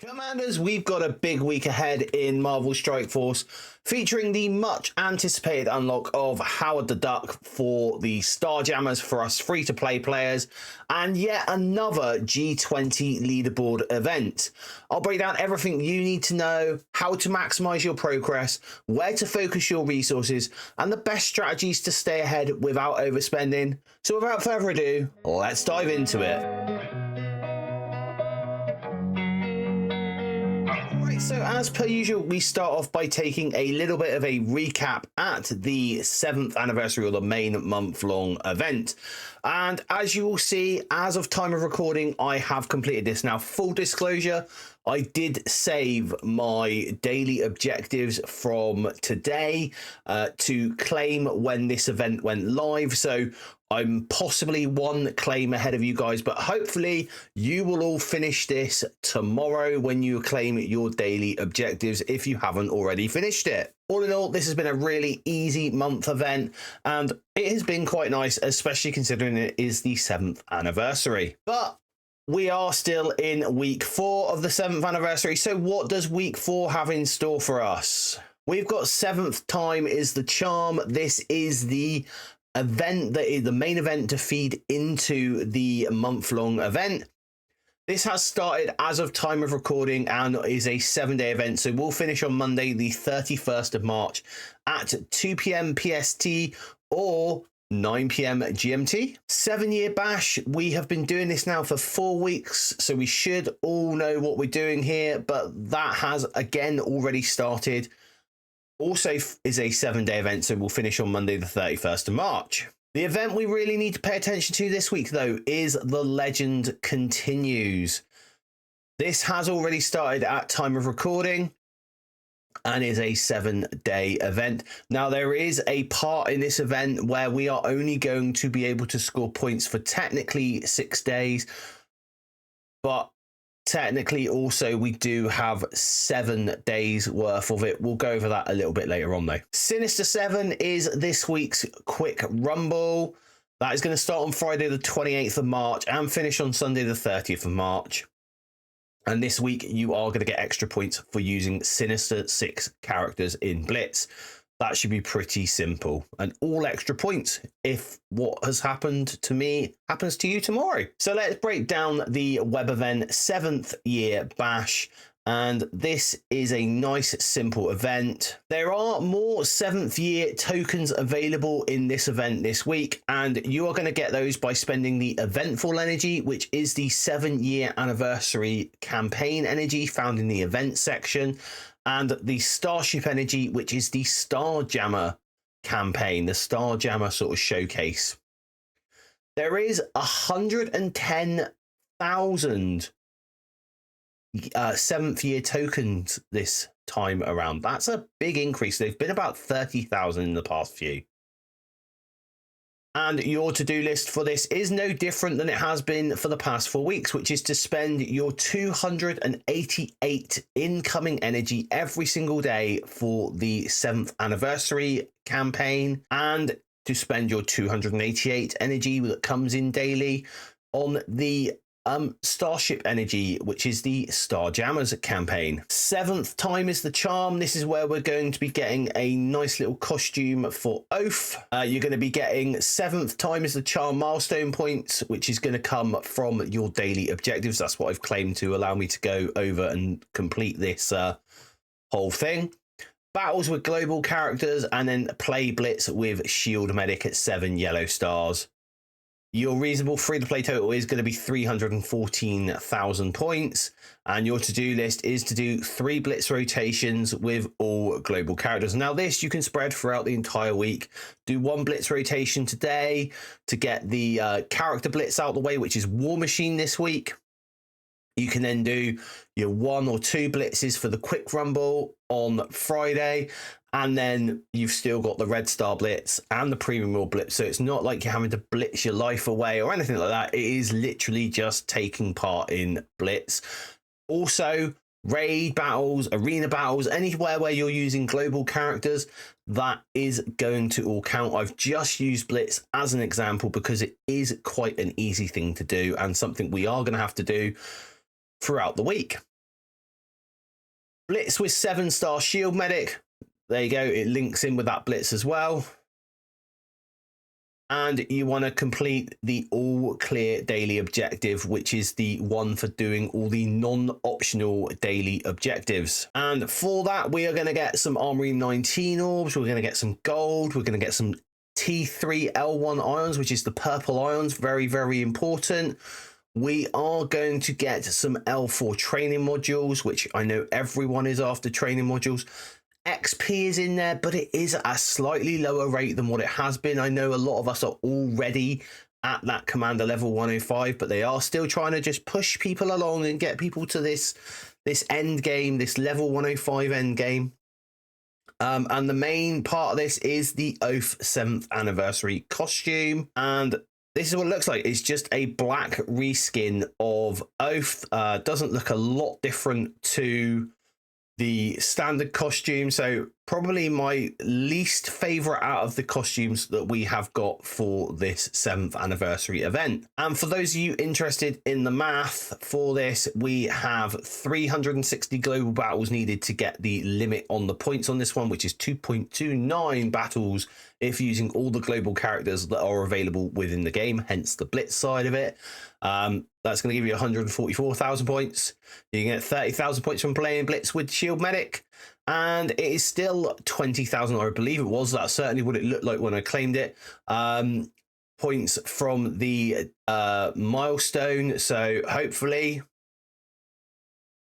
Commanders, we've got a big week ahead in Marvel Strike Force, featuring the much anticipated unlock of Howard the Duck for the Starjammers for us free-to-play players, and yet another G20 leaderboard event. I'll break down everything you need to know, how to maximize your progress, where to focus your resources, and the best strategies to stay ahead without overspending. So without further ado, let's dive into it. So as per usual, we start off by taking a little bit of a recap at the 7th anniversary or the main month-long event. And as you will see, as of time of recording, I have completed this. Now, full disclosure, I did save my daily objectives from today to claim when this event went live. So I'm possibly one claim ahead of you guys, but hopefully you will all finish this tomorrow when you claim your daily objectives if you haven't already finished it. All in all, this has been a really easy month event, and it has been quite nice, especially considering it is the 7th anniversary. But we are still in week 4 of the 7th anniversary. So what does week 4 have in store for us? We've got 7th time is the charm. This is the event that is the main event to feed into the month-long event. This has started as of time of recording and is a 7-day event. So we'll finish on Monday, the 31st of March at 2 p.m. PST or 9 p.m. GMT. 7-year bash. We have been doing this now for 4 weeks, so we should all know what we're doing here, but that has again already started. Also is a 7-day event, so we'll finish on Monday the 31st of March. The event we really need to pay attention to this week, though, is The Legend Continues. This has already started at time of recording and is a 7-day event. Now, there is a part in this event where we are only going to be able to score points for technically 6 days, but technically also we do have 7 days worth of it. We'll go over that a little bit later on though. Sinister 7 is this week's quick rumble. That is going to start on Friday the 28th of March and finish on Sunday the 30th of March. And this week you are going to get extra points for using Sinister 6 characters in Blitz. That should be pretty simple, and all extra points if what has happened to me happens to you tomorrow. So let's break down the web event 7th year bash, and this is a nice simple event. There are more 7th year tokens available in this event this week, and you are going to get those by spending the eventful energy, which is the 7-year anniversary campaign energy found in the event section, and the Starship energy, which is the Starjammer campaign, the Starjammer sort of showcase. There is 110,000 7th year tokens this time around. That's a big increase. They've been about 30,000 in the past few. And your to-do list for this is no different than it has been for the past 4 weeks, which is to spend your 288 incoming energy every single day for the 7th anniversary campaign, and to spend your 288 energy that comes in daily on the Starship energy, which is the Starjammers campaign. 7th time is the charm. This is where we're going to be getting a nice little costume for Oath. You're going to be getting 7th time is the charm milestone points, which is going to come from your daily objectives. That's what I've claimed to allow me to go over and complete this whole thing. Battles with global characters, and then play Blitz with Shield Medic at 7 yellow stars. Your reasonable free-to-play total is going to be 314,000 points, and your to-do list is to do 3 Blitz rotations with all global characters. Now, this you can spread throughout the entire week. Do 1 Blitz rotation today to get the character Blitz out of the way, which is War Machine this week. You can then do your 1 or 2 blitzes for the quick rumble on Friday, and then you've still got the Red Star Blitz and the Premium World Blitz. So it's not like you're having to blitz your life away or anything like that. It is literally just taking part in Blitz. Also, raid battles, arena battles, anywhere where you're using global characters, that is going to all count. I've just used Blitz as an example because it is quite an easy thing to do and something we are going to have to do throughout the week. Blitz with 7-star shield medic. There you go. It links in with that blitz as well. And you want to complete the all clear daily objective, which is the one for doing all the non-optional daily objectives. And for that, we are going to get some Armory 19 orbs. We're going to get some gold. We're going to get some T3L1 ions, which is the purple ions. Very, very important. We are going to get some L4 training modules, which I know everyone is after training modules. XP is in there, but it is at a slightly lower rate than what it has been. I know a lot of us are already at that commander level 105, but they are still trying to just push people along and get people to this end game, this level 105 end game. And the main part of this is the Oath 7th anniversary costume. And this is what it looks like. It's just a black reskin of Oath. Doesn't look a lot different to the standard costume, so probably my least favorite out of the costumes that we have got for this 7th anniversary event. And for those of you interested in the math for this, we have 360 global battles needed to get the limit on the points on this one, which is 2.29 battles if using all the global characters that are available within the game, hence the blitz side of it. That's going to give you 144,000 points. You can get 30,000 points from playing blitz with shield medic, and it is still 20,000, or I believe it was. That's certainly what it looked like when I claimed it. Points from the milestone. So hopefully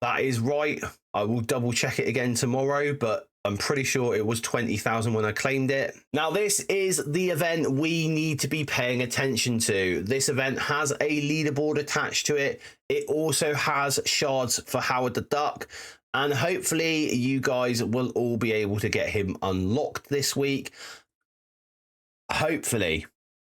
that is right. I will double check it again tomorrow, but I'm pretty sure it was 20,000 when I claimed it. Now, this is the event we need to be paying attention to. This event has a leaderboard attached to it. It also has shards for Howard the Duck. And hopefully you guys will all be able to get him unlocked this week. Hopefully.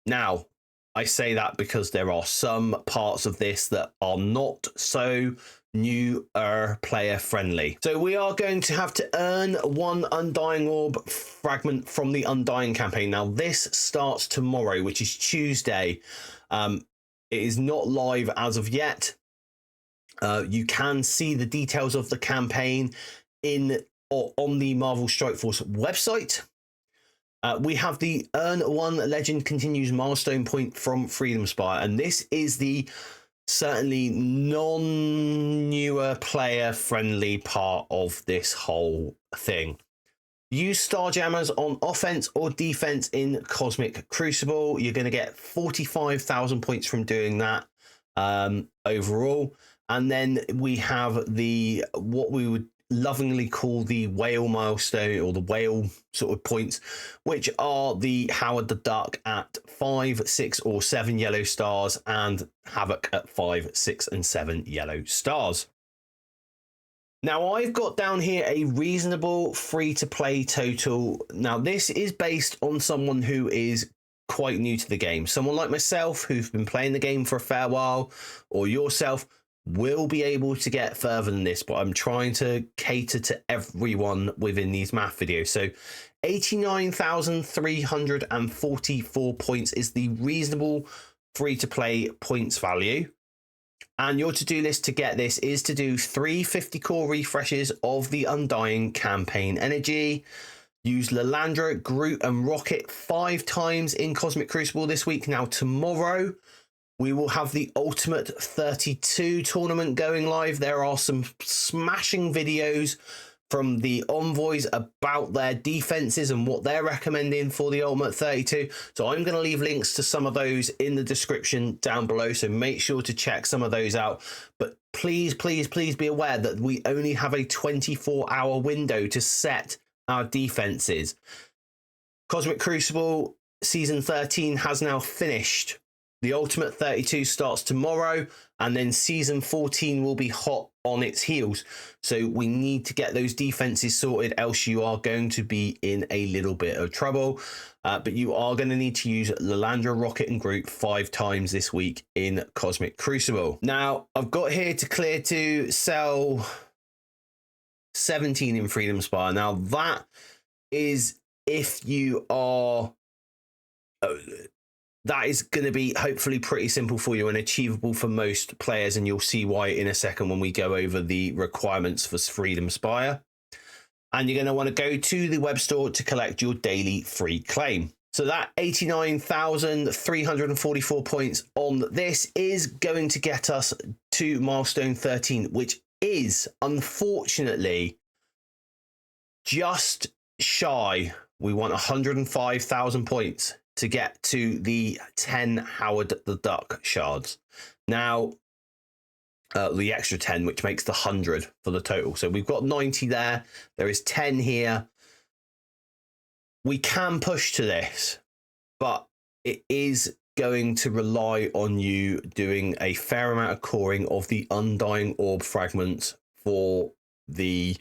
Now, I say that because there are some parts of this that are not so newer player friendly. So we are going to have to earn one Undying orb fragment from the Undying campaign. Now this starts tomorrow, which is Tuesday. It is not live as of yet. You can see the details of the campaign on the Marvel Strike Force website. We have the Earn One Legend Continues milestone point from Freedom Spire, and this is the certainly non-newer player friendly part of this whole thing. Use Starjammers on offense or defense in Cosmic Crucible. You're going to get 45,000 points from doing that overall. And then we have what we would lovingly call the whale milestone, or the whale sort of points, which are the Howard the Duck at 5, 6, or 7 yellow stars, and Havoc at 5, 6, and 7 yellow stars. Now, I've got down here a reasonable free-to-play total. Now, this is based on someone who is quite new to the game. Someone like myself, who've been playing the game for a fair while, or yourself, will be able to get further than this, but I'm trying to cater to everyone within these math videos. So 89,344 points is the reasonable free-to-play points value. And your to-do list to get this is to do 3 50-core refreshes of the Undying campaign energy. Use Lalandra, Groot, and Rocket 5 times in Cosmic Crucible this week. Now, tomorrow, we will have the Ultimate 32 tournament going live. There are some smashing videos from the envoys about their defenses and what they're recommending for the Ultimate 32. So I'm going to leave links to some of those in the description down below. So make sure to check some of those out. But please, please, please be aware that we only have a 24-hour window to set our defenses. Cosmic Crucible Season 13 has now finished. The Ultimate 32 starts tomorrow, and then Season 14 will be hot on its heels. So we need to get those defenses sorted, else you are going to be in a little bit of trouble. But you are going to need to use Lalandra, Rocket, and Groot 5 times this week in Cosmic Crucible. Now, I've got here to clear to sell 17 in Freedom Spire. Now, that is if you are... that is going to be hopefully pretty simple for you and achievable for most players, and you'll see why in a second when we go over the requirements for Freedom Spire. And you're going to want to go to the web store to collect your daily free claim. So that 89,344 points on this is going to get us to milestone 13, which is unfortunately just shy. We want 105,000 points to get to the 10 Howard the Duck shards. Now, the extra 10, which makes the 100 for the total. So we've got 90 there. There is 10 here. We can push to this, but it is going to rely on you doing a fair amount of coring of the Undying orb fragments for the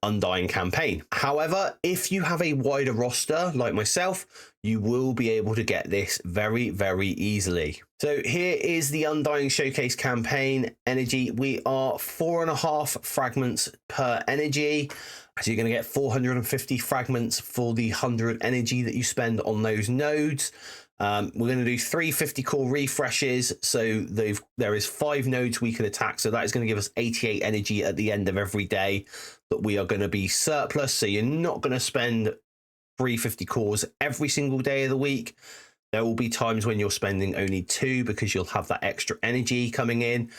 Undying campaign. However, if you have a wider roster like myself, you will be able to get this very, very easily. So here is the Undying Showcase campaign energy. We are 4.5 fragments per energy. So you're going to get 450 fragments for the 100 energy that you spend on those nodes. We're going to do 350 core refreshes. So there is 5 nodes we can attack. So that is going to give us 88 energy at the end of every day that we are going to be surplus. So you're not going to spend 350 cores every single day of the week. There will be times when you're spending only 2 because you'll have that extra energy coming in.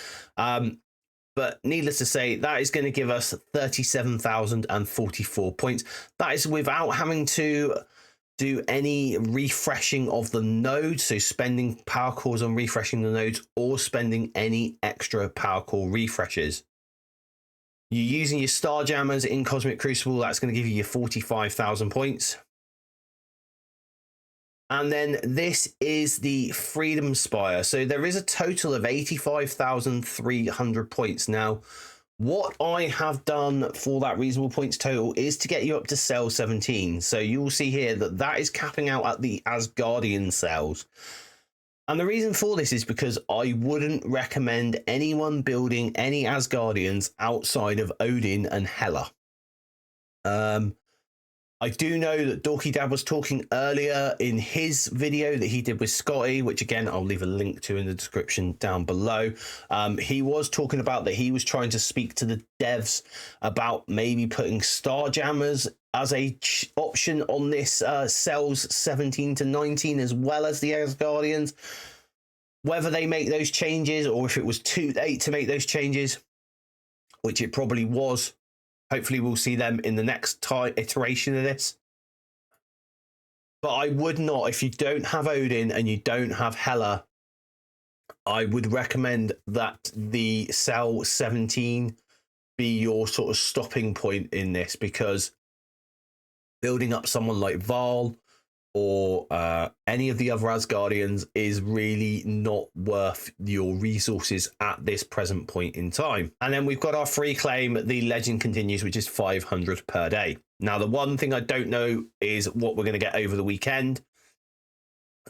But needless to say, that is going to give us 37,044 points. That is without having to do any refreshing of the nodes, so spending power cores on refreshing the nodes or spending any extra power core refreshes. You're using your star jammers in Cosmic Crucible. That's going to give you your 45,000 points. And then this is the Freedom Spire. So there is a total of 85,300 points. Now, what I have done for that reasonable points total is to get you up to cell 17. So you will see here that that is capping out at the Asgardian cells. And the reason for this is because I wouldn't recommend anyone building any Asgardians outside of Odin and Hela. I do know that Dorky Dad was talking earlier in his video that he did with Scotty, which again, I'll leave a link to in the description down below. He was talking about that he was trying to speak to the devs about maybe putting star jammers as a option on this cells 17 to 19, as well as the Asgardians. Whether they make those changes or if it was too late to make those changes, which it probably was. Hopefully we'll see them in the next iteration of this. But I would not, if you don't have Odin and you don't have Hela, I would recommend that the cell 17 be your sort of stopping point in this, because building up someone like Val or any of the other Asgardians is really not worth your resources at this present point in time. And then we've got our free claim, the Legend Continues, which is 500 per day. Now, the one thing I don't know is what we're going to get over the weekend.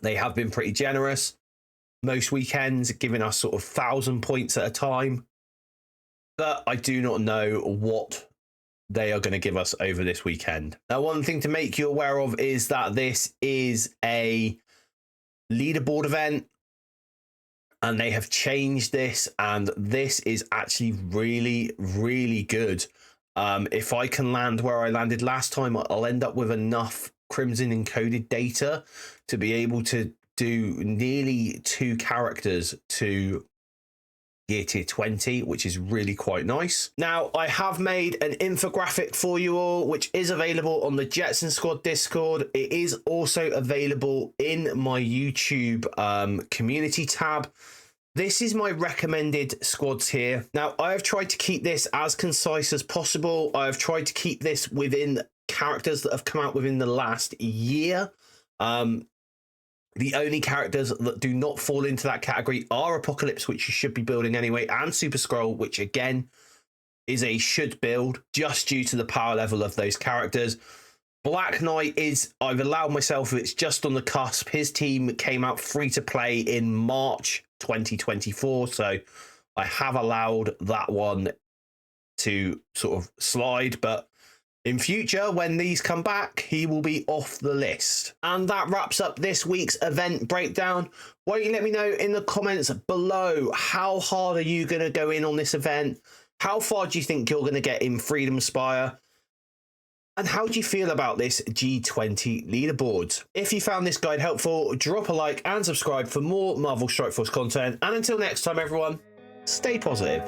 They have been pretty generous. Most weekends giving us sort of 1,000 points at a time. But I do not know what they are going to give us over this weekend. Now, one thing to make you aware of is that this is a leaderboard event and they have changed this, and this is actually really, really good. If I can land where I landed last time, I'll end up with enough Crimson encoded data to be able to do nearly 2 characters to tier 20, which is really quite nice. Now, I have made an infographic for you all, which is available on the Jetson Squad Discord. It is also available in my YouTube community tab. This is my recommended squads here. Now, I have tried to keep this as concise as possible. I have tried to keep this within characters that have come out within the last year. The only characters that do not fall into that category are Apocalypse, which you should be building anyway, and Super Skrull, which again is a should build just due to the power level of those characters. Black Knight is, I've allowed myself, it's just on the cusp. His team came out free to play in March 2024, so I have allowed that one to sort of slide, but In future, when these come back, he will be off the list. And that wraps up this week's event breakdown. Why don't you let me know in the comments below, how hard are you going to go in on this event? How far do you think you're going to get in Freedom Spire? And how do you feel about this G20 leaderboard? If you found this guide helpful, drop a like and subscribe for more Marvel Strike Force content. And until next time, everyone, stay positive.